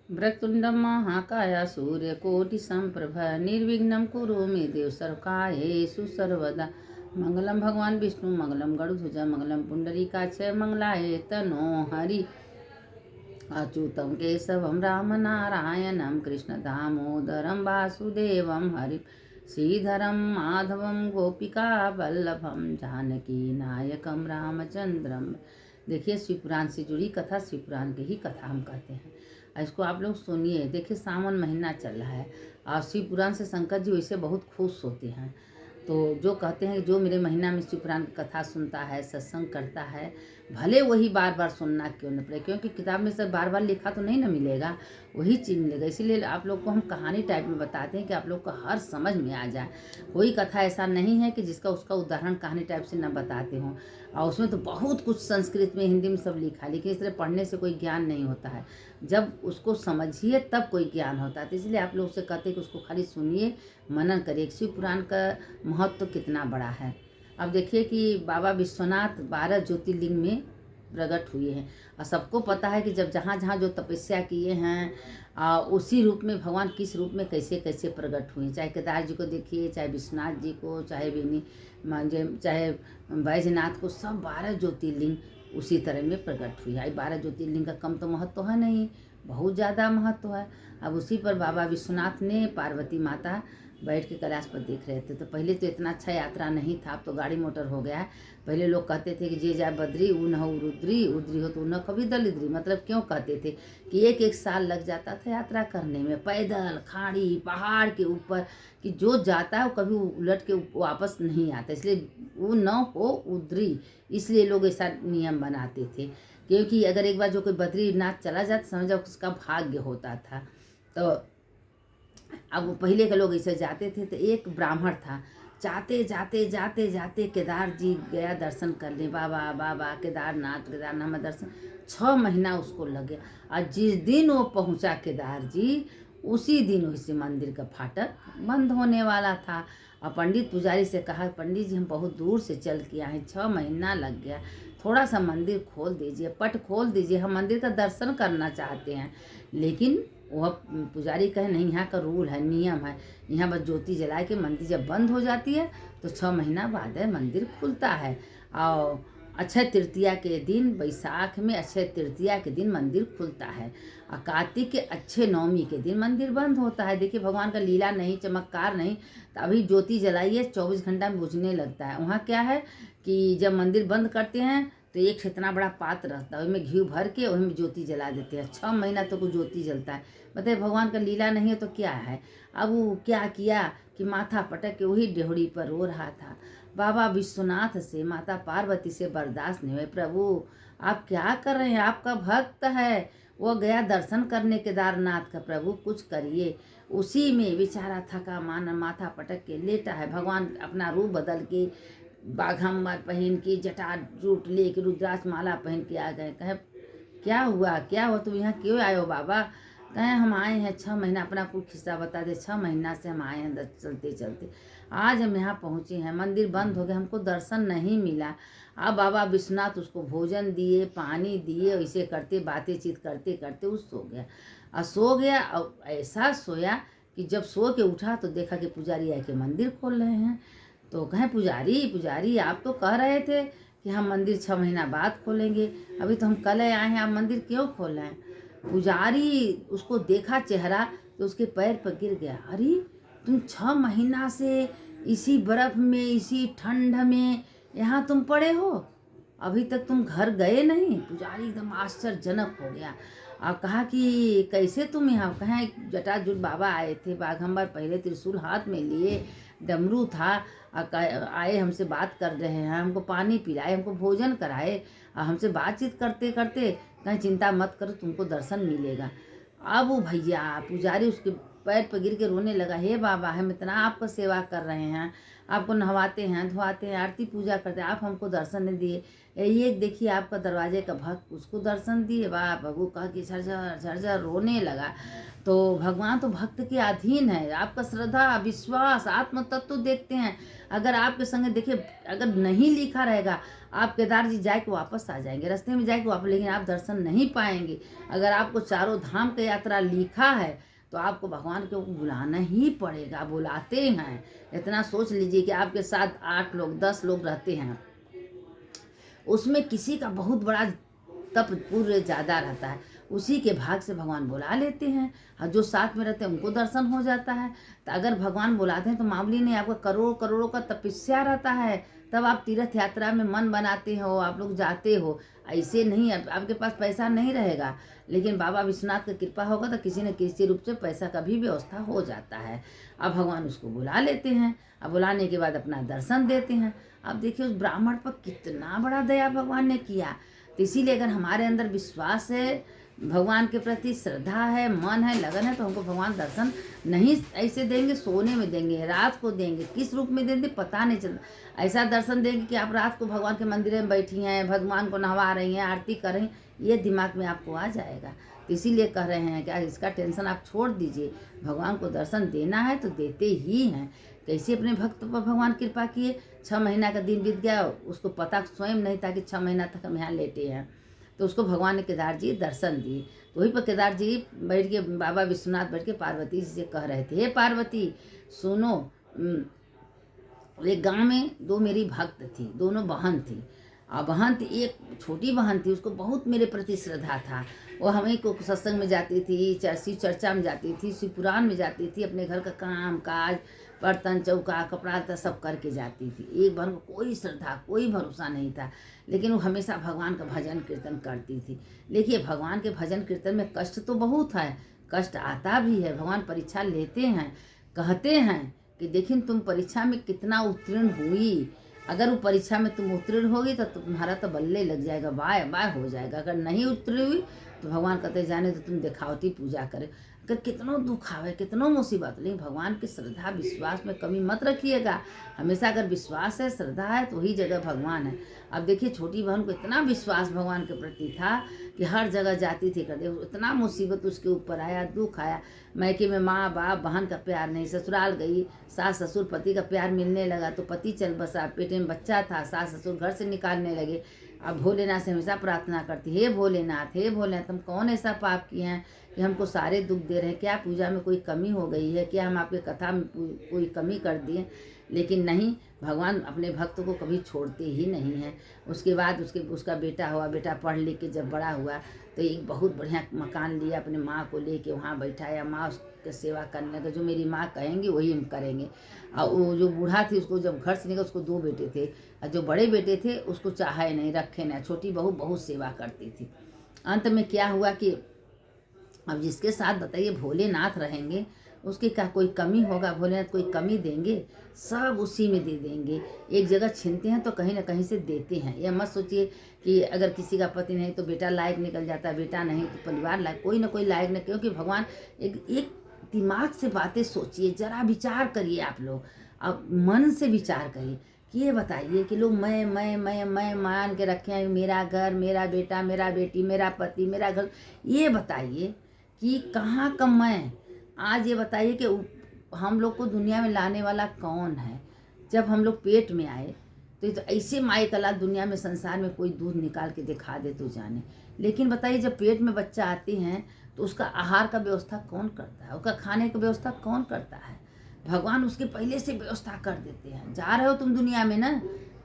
वक्रतुंडं महाकाय सूर्यकोटिसम्प्रभ निर्विघ्नं कुरु मे देव सर्वकार्येषु सर्वदा। मंगलम भगवान विष्णु मंगलम गरुड़ध्वज मंगलम पुंडरीकाक्ष मंगलाय तनो हरि। अच्युतं केशवं राम नारायणं कृष्ण दामोदरं वासुदेवं हरि श्रीधरं माधवं गोपिका वल्लभं जानकी नायकं रामचंद्रम। देखिए शिवपुराण से जुड़ी कथा, शिवपुराण की ही कथा हम कहते हैं। इसको आप लोग सुनिए। देखिए सावन महीना चल रहा है और शिवपुराण से शंकर जी वैसे बहुत खुश होते हैं। तो जो कहते हैं जो मेरे महीना में शिवपुराण की कथा सुनता है, सत्संग करता है, भले वही बार बार सुनना क्यों न पड़े, क्योंकि किताब में सब बार बार लिखा तो नहीं ना मिलेगा, वही चीज़ मिलेगा। इसीलिए आप लोग को हम कहानी टाइप में बताते हैं कि आप लोग को हर समझ में आ जाए। कोई कथा ऐसा नहीं है कि जिसका उसका उदाहरण कहानी टाइप से न बताते हों। और उसमें तो बहुत कुछ संस्कृत में, हिंदी में सब लिखा है, लेकिन इस तरह पढ़ने से कोई ज्ञान नहीं होता है। जब उसको समझिए तब कोई ज्ञान होता है। तो इसलिए आप लोग से कहते हैं कि उसको खाली सुनिए, मनन करिए। शिव पुराण का महत्व तो कितना बड़ा है। अब देखिए कि बाबा विश्वनाथ 12 ज्योतिर्लिंग में प्रकट हुए हैं और सबको पता है कि जब जहाँ जहाँ जो तपस्या किए हैं उसी रूप में भगवान किस रूप में कैसे कैसे प्रकट हुए। चाहे केदार जी को देखिए, चाहे विश्वनाथ जी को, चाहे बैजनाथ को, सब 12 ज्योतिर्लिंग उसी तरह में प्रकट हुई है। 12 ज्योतिर्लिंग का कम तो महत्व है नहीं, बहुत ज़्यादा महत्व है। अब उसी पर बाबा विश्वनाथ ने पार्वती माता बैठ के कैलाश पर देख रहे थे। तो पहले तो इतना अच्छा यात्रा नहीं था, अब तो गाड़ी मोटर हो गया है। पहले लोग कहते थे कि जे जाए बद्री ऊ न हो रुद्री, उद्री हो तो ऊ न कभी दलिद्री। मतलब क्यों कहते थे कि एक एक साल लग जाता था यात्रा करने में, पैदल खाड़ी पहाड़ के ऊपर, कि जो जाता है वो कभी उलट के वापस नहीं आता, इसलिए वो न हो उद्री। इसलिए लोग ऐसा नियम बनाते थे, क्योंकि अगर एक बार जो कोई बद्रीनाथ चला जाता समझ जाओ उसका भाग्य होता था। तो अब पहले के लोग ऐसे जाते थे। तो एक ब्राह्मण था, जाते जाते जाते जाते केदार जी गया दर्शन करने। बाबा बाबा केदारनाथ केदारनाथ में दर्शन 6 महीना उसको लग गया। और जिस दिन वो पहुंचा केदार जी, उसी दिन वैसे मंदिर का फाटक बंद होने वाला था। और पंडित पुजारी से कहा, पंडित जी हम बहुत दूर से चल के आए, 6 महीना लग गया, थोड़ा सा मंदिर खोल दीजिए, पट खोल दीजिए, हम मंदिर का दर्शन करना चाहते हैं। लेकिन वह पुजारी कहे नहीं, यहाँ का रूल है, नियम है, यहाँ बस ज्योति जला के मंदिर जब बंद हो जाती है तो 6 महीना बाद मंदिर खुलता है। और अक्षय तृतीया के दिन, बैसाख में अक्षय तृतीया के दिन मंदिर खुलता है और कार्तिक के अच्छे नवमी के दिन मंदिर बंद होता है। देखिए भगवान का लीला नहीं, चमत्कार नहीं। तो अभी ज्योति जलाइए 24 घंटा में बुझने लगता है। वहाँ क्या है कि जब मंदिर बंद करते हैं तो एक इतना बड़ा पात्र रहता है, उसमें घी भर के उसमें ज्योति जला देते हैं। 6 महीना तो कुछ ज्योति जलता है। बताइए भगवान का लीला नहीं है तो क्या है। अब वो क्या किया कि माथा पटक के वही डेहड़ी पर रो रहा था। बाबा विश्वनाथ से, माता पार्वती से बर्दाश्त नहीं हुए। प्रभु आप क्या कर रहे हैं, आपका भक्त है, वो गया दर्शन करने केदारनाथ का, प्रभु कुछ करिए। उसी में बेचारा थका माना माथा पटक के लेटा है। भगवान अपना रूप बदल के बाघम्बर पहन के, जटा जूट ले के, रुद्राक्ष माला पहन के आ गए। कहे क्या हुआ, क्या हुआ, तुम यहाँ क्यों आए हो बाबा। कहे हम आए हैं 6 महीना, अपना कुछ किस्सा बता दे। 6 महीना से हम आए हैं चलते चलते, आज हम यहाँ पहुँचे हैं, मंदिर बंद हो गया, हमको दर्शन नहीं मिला। अब बाबा विश्वनाथ उसको भोजन दिए, पानी दिए, ऐसे करते बातें चीत करते करते वो सो गया। और सो गया और ऐसा सोया कि जब सो के उठा तो देखा कि पुजारी आके मंदिर खोल रहे हैं। तो कहें पुजारी पुजारी आप तो कह रहे थे कि हम मंदिर 6 महीना बाद खोलेंगे, अभी तो हम कल आए हैं, आप मंदिर क्यों खोल रहे हैं। पुजारी उसको देखा चेहरा तो उसके पैर पर गिर गया। अरे तुम 6 महीना से इसी बर्फ में, इसी ठंड में यहाँ तुम पड़े हो, अभी तक तुम घर गए नहीं। पुजारी एकदम आश्चर्यजनक हो गया और कहा कि कैसे तुम यहाँ। कहें जटाजुट बाबा आए थे, बाघम्बर पहले त्रिशूल हाथ में लिए, डमरू था, आए हमसे बात कर रहे हैं, हमको पानी पिलाए, हमको भोजन कराए, हमसे बातचीत करते करते कहीं चिंता मत करो तुमको दर्शन मिलेगा। अब वो भैया पुजारी उसके पैर पर गिर के रोने लगा। हे बाबा हम इतना आपका सेवा कर रहे हैं, आपको नहवाते हैं, धोवाते हैं, आरती पूजा करते हैं, आप हमको दर्शन नहीं दिए। ये देखिए आपका दरवाजे का भक्त, उसको दर्शन दिए। वाह बबू कह के झरझर झरझर रोने लगा। तो भगवान तो भक्त के अधीन है। आपका श्रद्धा विश्वास आत्म तत्व देखते हैं। अगर आपके संग देखिए अगर नहीं लिखा रहेगा, आप केदार जी जाए के वापस आ जाएंगे, रास्ते में जाए के वापस, लेकिन आप दर्शन नहीं पाएंगे। अगर आपको चारों धाम की यात्रा लिखा है तो आपको भगवान को बुलाना ही पड़ेगा, बुलाते हैं। इतना सोच लीजिए कि आपके साथ 8 लोग 10 लोग रहते हैं, उसमें किसी का बहुत बड़ा तप पूर्व ज़्यादा रहता है, उसी के भाग से भगवान बुला लेते हैं, और जो साथ में रहते हैं उनको दर्शन हो जाता है। तो अगर भगवान बुलाते हैं तो मामूली नहीं, आपका करोड़ों करोड़ों का तपस्या रहता है, तब आप तीर्थ यात्रा में मन बनाते हो, आप लोग जाते हो। ऐसे नहीं, आपके पास पैसा नहीं रहेगा, लेकिन बाबा विश्वनाथ की कृपा होगा तो किसी न किसी रूप से पैसा का भी व्यवस्था हो जाता है। अब भगवान उसको बुला लेते हैं, अब बुलाने के बाद अपना दर्शन देते हैं। अब देखिए उस ब्राह्मण पर कितना बड़ा दया भगवान ने किया। तो इसीलिए अगर हमारे अंदर विश्वास है, भगवान के प्रति श्रद्धा है, मन है, लगन है, तो हमको भगवान दर्शन नहीं ऐसे देंगे, सोने में देंगे, रात को देंगे, किस रूप में देंगे पता नहीं चलता। ऐसा दर्शन देंगे कि आप रात को भगवान के मंदिर में बैठी हैं, भगवान को नहवा रही हैं, आरती कर रही हैं, ये दिमाग में आपको आ जाएगा। तो इसीलिए कह रहे हैं कि इसका टेंशन आप छोड़ दीजिए, भगवान को दर्शन देना है तो देते ही हैं। कैसे अपने भक्त पर भगवान कृपा किए, 6 महीना का दिन बीत गया, उसको पता स्वयं नहीं था कि 6 महीना तक हम यहाँ लेटे हैं, तो उसको भगवान ने केदार जी दर्शन दिए। तो वहीं पर केदार जी बैठ के, बाबा विश्वनाथ बैठ के पार्वती जी से कह रहे थे, हे पार्वती सुनो, एक गांव में 2 मेरी भक्त थी, दोनों बहन थी। और बहन थी, एक छोटी बहन थी, उसको बहुत मेरे प्रति श्रद्धा था। वो हमें को सत्संग में जाती थी, शिव चर्चा में जाती थी, शिव पुराण में जाती थी, अपने घर का काम काज, बर्तन चौका कपड़ा लत्ता सब करके जाती थी। एक बहन को कोई श्रद्धा कोई भरोसा नहीं था, लेकिन वो हमेशा भगवान का भजन कीर्तन करती थी। देखिए भगवान के भजन कीर्तन में कष्ट तो बहुत है, कष्ट आता भी है, भगवान परीक्षा लेते हैं, कहते हैं कि देखिए तुम परीक्षा में कितना उत्तीर्ण हुई, अगर वो परीक्षा में तुम उत्तीर्ण होगी तो तुम्हारा तो बल्ले लग जाएगा, बाय बाय हो जाएगा। अगर नहीं उत्तीर्ण हुई तो भगवान कहते जाने तो तुम दिखावटी पूजा करे, अगर कितनों दुख आवे कितनों मुसीबत, लेकिन भगवान की श्रद्धा विश्वास में कमी मत रखिएगा। हमेशा अगर विश्वास है, श्रद्धा है, तो वही जगह भगवान है। अब देखिए छोटी बहन को इतना विश्वास भगवान के प्रति था कि हर जगह जाती थी, कर दे, इतना मुसीबत उसके ऊपर आया, दुख आया, मैके में माँ बाप बहन का प्यार नहीं, ससुराल गई, सास ससुर पति का प्यार मिलने लगा तो पति चल बसा, पेटे में बच्चा था, सास ससुर घर से निकालने लगे। अब भोलेनाथ से हमेशा प्रार्थना करती, हे भोलेनाथ, हे भोलेनाथ, हम कौन ऐसा पाप किए हैं कि हमको सारे दुख दे रहे हैं, क्या पूजा में कोई कमी हो गई है, क्या हम आपके कथा में कोई कमी कर दिए। लेकिन नहीं, भगवान अपने भक्त को कभी छोड़ते ही नहीं हैं। उसके बाद उसका बेटा हुआ, बेटा पढ़ लिख के जब बड़ा हुआ तो एक बहुत बढ़िया मकान लिया, अपने माँ को लेके वहाँ बैठाया, माँ उसकी सेवा करने का, जो मेरी माँ कहेंगी वही हम करेंगे। और वो जो बूढ़ा थी उसको जब घर से निकला, उसको 2 बेटे थे, और जो बड़े बेटे थे उसको चाहे नहीं, रखे नहीं, छोटी बहू बहुत सेवा करती थी। अंत में क्या हुआ कि अब जिसके साथ बताइए भोलेनाथ रहेंगे उसकी क्या कोई कमी होगा, भोलेनाथ कोई कमी देंगे, सब उसी में दे देंगे। एक जगह छीनते हैं तो कहीं ना कहीं से देते हैं। यह मत सोचिए कि अगर किसी का पति नहीं तो बेटा लायक निकल जाता है, बेटा नहीं तो परिवार लायक, कोई ना कोई लायक नहीं, क्योंकि भगवान एक दिमाग से बातें सोचिए, जरा विचार करिए आप लोग, अब मन से विचार करिए कि ये बताइए कि लोग मैं मान के रखे हैं, मेरा घर, मेरा बेटा, मेरा बेटी, मेरा पति, मेरा घर, ये बताइए कि कहाँ का मैं। आज ये बताइए कि हम लोग को दुनिया में लाने वाला कौन है। जब हम लोग पेट में आए तो ये तो ऐसे माए कला दुनिया में संसार में कोई दूध निकाल के दिखा दे तो जाने, लेकिन बताइए जब पेट में बच्चा आते हैं तो उसका आहार का व्यवस्था कौन करता है, उसका खाने का व्यवस्था कौन करता है। भगवान उसके पहले से व्यवस्था कर देते हैं। जा रहे हो तुम दुनिया में ना,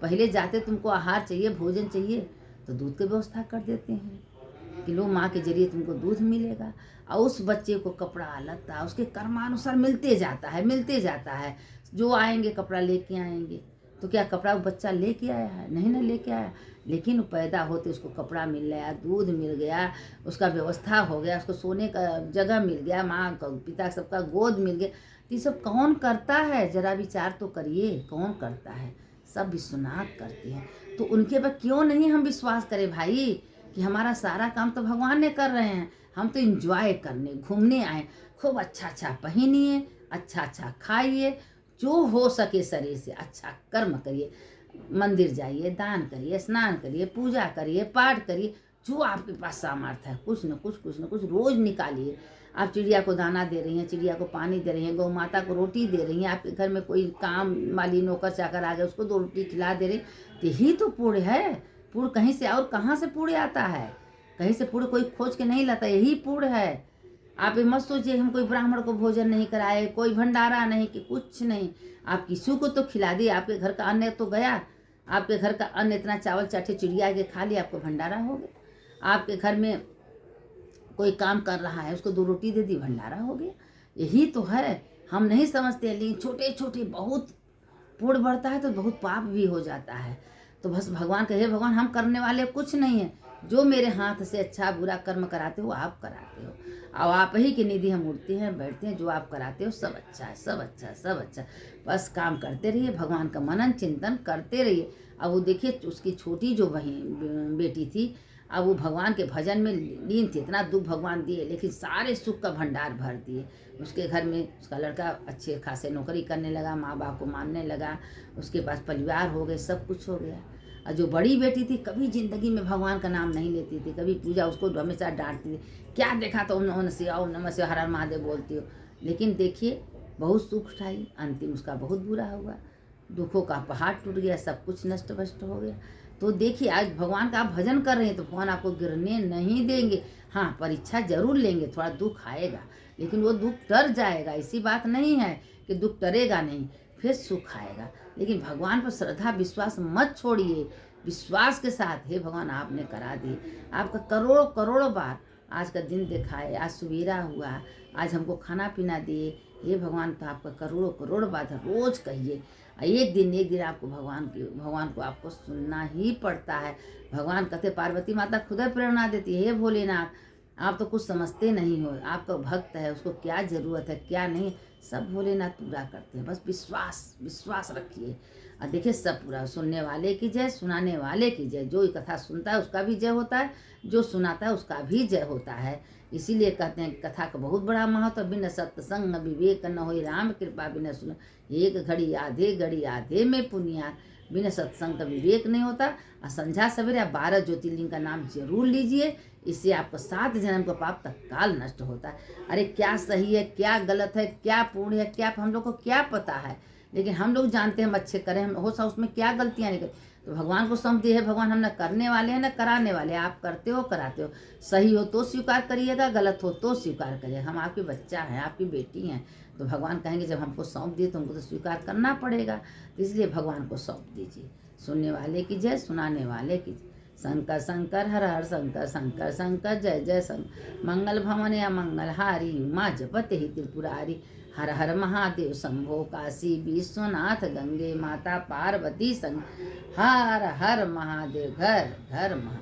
पहले जाते तुमको आहार चाहिए, भोजन चाहिए, तो दूध की व्यवस्था कर देते हैं कि लो माँ के जरिए तुमको दूध मिलेगा, और उस बच्चे को कपड़ा लत्ता उसके कर्मानुसार मिलते जाता है। जो आएंगे कपड़ा लेके आएंगे, तो क्या कपड़ा वो बच्चा लेके आया है, नहीं ना लेके आया, लेकिन पैदा होते उसको कपड़ा मिल गया, दूध मिल गया, उसका व्यवस्था हो गया, उसको सोने का जगह मिल गया, माँ का पिता सबका गोद मिल गया। तो ये सब कौन करता है, जरा विचार तो करिए, कौन करता है, सब विश्वनाथ करते हैं। तो उनके पर क्यों नहीं हम विश्वास करें भाई कि हमारा सारा काम तो भगवान ने कर रहे हैं, हम तो एंजॉय करने घूमने आए, खूब अच्छा पहनिए, अच्छा खाइए, जो हो सके शरीर से अच्छा कर्म करिए, मंदिर जाइए, दान करिए, स्नान करिए, पूजा करिए, पाठ करिए, जो आपके पास सामर्थ्य है कुछ न कुछ रोज निकालिए। आप चिड़िया को दाना दे रही हैं, चिड़िया को पानी दे रही हैं, गौ माता को रोटी दे रही हैं, आपके घर में कोई काम वाली नौकर चाकर आ गए उसको 2 रोटी खिला दे रही, तो यही तो पुण्य है। पुण्य कहीं से और कहाँ से पुण्य आता है? कहीं से पुण्य कोई खोज के नहीं लाता, यही पुण्य है। आप ये मत सोचिए हम कोई ब्राह्मण को भोजन नहीं कराए, कोई भंडारा नहीं, कि कुछ नहीं। आप किसी को तो खिला दिए, आपके घर का अन्न तो गया, आपके घर का अन्न इतना चावल चाटे चिड़िया के खा लिया, आपको भंडारा हो गया। आपके घर में कोई काम कर रहा है उसको 2 रोटी दे दी, भंडारा हो गया। यही तो है, हम नहीं समझते। लेकिन छोटे छोटे बहुत पुण्य बढ़ता है तो बहुत पाप भी हो जाता है। तो बस भगवान कहे, भगवान हम करने वाले कुछ नहीं है, जो मेरे हाथ से अच्छा बुरा कर्म कराते हो आप कराते हो, और आप ही की निधि हम उठते हैं बैठते हैं, जो आप कराते हो सब अच्छा है, सब अच्छा है, सब अच्छा। बस काम करते रहिए, भगवान का मनन चिंतन करते रहिए। अब वो देखिए उसकी छोटी जो बहन बेटी थी, अब वो भगवान के भजन में लीन थी, इतना दुख भगवान दिए लेकिन सारे सुख का भंडार भर दिए। उसके घर में उसका लड़का अच्छे खासे नौकरी करने लगा, माँ बाप को मानने लगा, उसके पास परिवार हो गए, सब कुछ हो गया। और जो बड़ी बेटी थी कभी जिंदगी में भगवान का नाम नहीं लेती थी, कभी पूजा, उसको हमेशा डांटती थी, क्या देखा तो ओम नमः शिवाय, ओम नमः शिवाय, हर हर महादेव बोलती हो। लेकिन देखिए बहुत सुख उठाई, अंतिम उसका बहुत बुरा हुआ, दुखों का पहाड़ टूट गया, सब कुछ नष्ट भ्रष्ट हो गया। तो देखिए आज भगवान का आप भजन कर रहे हैं तो भगवान आपको गिरने नहीं देंगे। हाँ, परीक्षा जरूर लेंगे, थोड़ा दुख आएगा, लेकिन वो दुख डर जाएगा, ऐसी बात नहीं है कि दुख डरेगा नहीं, फिर सुख आएगा। लेकिन भगवान पर श्रद्धा विश्वास मत छोड़िए, विश्वास के साथ, हे भगवान आपने करा दिए, आपका करोड़ों करोड़ों बार आज का दिन दिखाए, आज सवेरा हुआ, आज हमको खाना पीना दिए, हे भगवान तो आपका करोड़ों करोड़ बात है। रोज कहिए, एक दिन आपको भगवान को आपको सुनना ही पड़ता है। भगवान कहते, पार्वती माता खुद प्रेरणा देती है, हे भोलेनाथ आप तो कुछ समझते नहीं हो, आपका भक्त है, उसको क्या जरूरत है क्या नहीं, सब भोलेनाथ पूरा करते हैं। बस विश्वास रखिए और देखिए सब पूरा। सुनने वाले की जय, सुनाने वाले की जय। जो कथा सुनता है उसका भी जय होता है, जो सुनाता है उसका भी जय होता है। इसीलिए कहते हैं कथा का बहुत बड़ा महत्व। बिन सत्संग विवेक न होई, राम कृपा बिन सुन, एक घड़ी आधे में पुनिया। बिना सत्संग का विवेक नहीं होता। और संध्या सवेरे 12 ज्योतिर्लिंग का नाम जरूर लीजिए, इससे आपको 7 जन्म का पाप तत्काल नष्ट होता है। अरे क्या सही है क्या गलत है, क्या पूर्ण है क्या, हम लोग को क्या पता है? लेकिन हम लोग जानते हैं हम अच्छे करें, हम हो सा उसमें क्या गलतियाँ निकल। तो भगवान को सौंप दिए है, भगवान हम न करने वाले हैं न कराने वाले, आप करते हो कराते हो, सही हो तो स्वीकार करिएगा, गलत हो तो स्वीकार करिएगा। हम आपके बच्चा हैं, आपकी बेटी हैं, तो भगवान कहेंगे जब हमको सौंप दिए तो हमको तो स्वीकार करना पड़ेगा। तो इसलिए भगवान को सौंप दीजिए। सुनने वाले की जय, सुनाने वाले की जय। शंकर शंकर हर हर शंकर, शंकर शंकर जय जय शंकर। मंगल भवन या मंगलहारी, उमा जपत ही त्रिपुरारी। हर हर महादेव शंभो काशी विश्वनाथ, गंगे माता पार्वती संग। हर हर महादेव, घर घर महा